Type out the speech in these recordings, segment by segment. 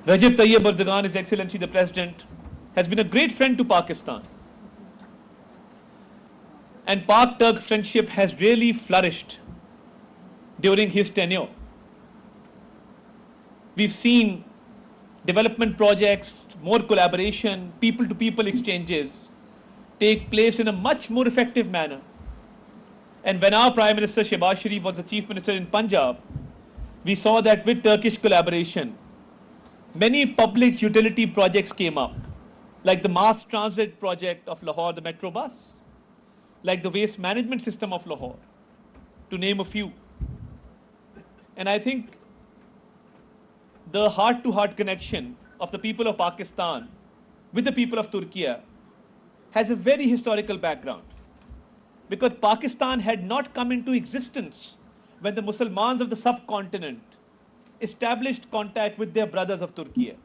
Recep Tayyip Erdogan, His Excellency the President, has been a great friend to Pakistan. And Pak-Turk friendship has really flourished during his tenure. We've seen development projects, more collaboration, people-to-people exchanges take place in a much more effective manner. And when our Prime Minister Shehbaz Sharif was the Chief Minister in Punjab, we saw that with Turkish collaboration, many public utility projects came up, like the mass transit project of Lahore, the metro bus, like the waste management system of Lahore, to name a few. And I think the heart-to-heart connection of the people of Pakistan with the people of Turkey has a very historical background, because Pakistan had not come into existence when the Muslims of the subcontinent established contact with their brothers of Turkey.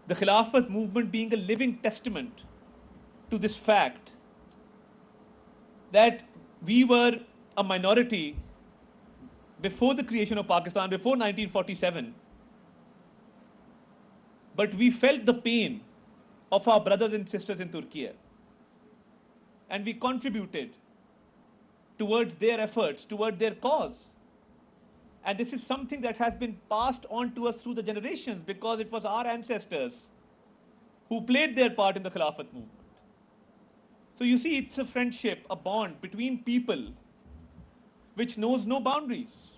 The Khilafat movement being a living testament to this fact that we were a minority before the creation of Pakistan, before 1947, but we felt the pain of our brothers and sisters in Turkey, and we contributed towards their efforts, toward their cause. And this is something that has been passed on to us through the generations, because it was our ancestors who played their part in the Khilafat movement. So you see, it's a friendship, a bond between people which knows no boundaries,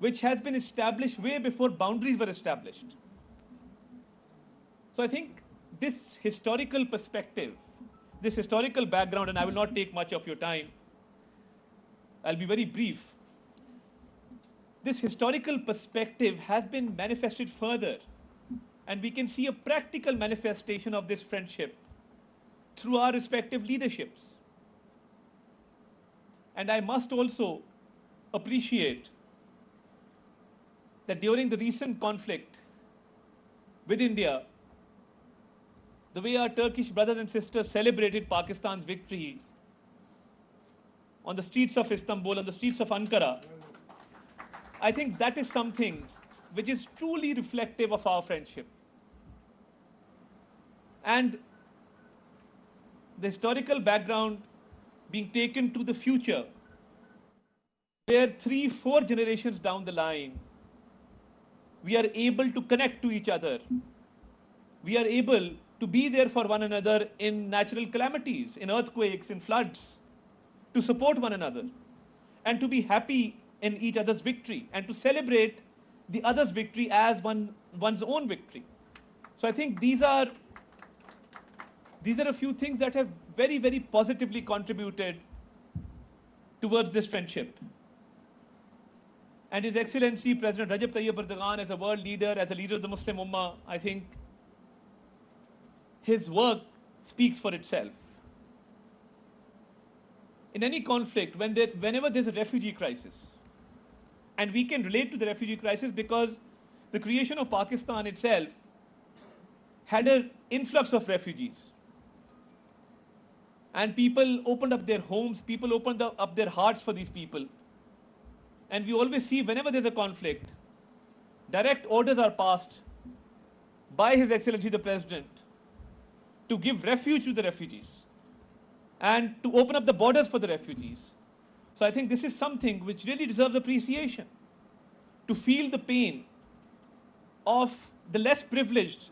which has been established way before boundaries were established. So I think this historical perspective, this historical background, and I will not take much of your time, I'll be very brief. This historical perspective has been manifested further, and we can see a practical manifestation of this friendship through our respective leaderships. And I must also appreciate that during the recent conflict with India, the way our Turkish brothers and sisters celebrated Pakistan's victory on the streets of Istanbul, on the streets of Ankara, I think that is something which is truly reflective of our friendship. And the historical background being taken to the future, where 3-4 generations down the line, we are able to connect to each other. We are able to be there for one another in natural calamities, in earthquakes, in floods, to support one another, and to be happy in each other's victory, and to celebrate the other's victory as one's own victory. So I think these are a few things that have very, very positively contributed towards this friendship. And His Excellency President Recep Tayyip Erdogan, as a world leader, as a leader of the Muslim Ummah, I think his work speaks for itself. In any conflict, whenever there's a refugee crisis, and we can relate to the refugee crisis because the creation of Pakistan itself had an influx of refugees. And people opened up their homes, people opened up their hearts for these people. And we always see, whenever there's a conflict, direct orders are passed by His Excellency the President to give refuge to the refugees and to open up the borders for the refugees. So I think this is something which really deserves appreciation, to feel the pain of the less privileged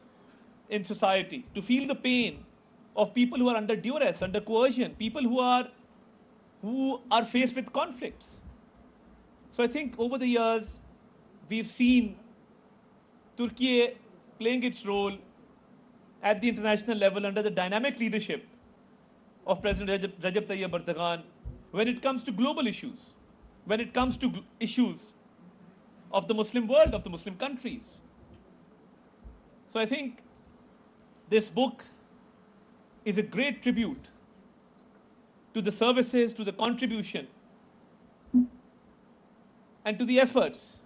in society, to feel the pain of people who are under duress, under coercion, people who are faced with conflicts. So I think over the years, we've seen Turkey playing its role at the international level under the dynamic leadership of President Recep Tayyip Erdogan when it comes to global issues, when it comes to issues of the Muslim world, of the Muslim countries. So I think this book is a great tribute to the services, to the contribution, and to the efforts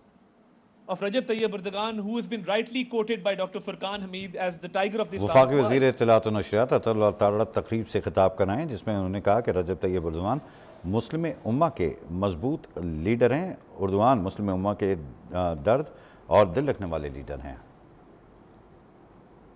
of Recep Tayyip Erdogan, who has been rightly quoted by Dr. Furqan Hamid as the tiger of the Islamic वफाकी world. वज़ीर इत्तलात व नशरियात अतल और तारत तकरीब से खिताब कराएं, जिसमें उन्होंने कहा कि रजब तैयब एर्दोगान मुस्लिम उम्मा के मजबूत लीडर हैं। एर्दोगान मुस्लिम उम्मा के दर्द और दिल रखने वाले लीडर हैं।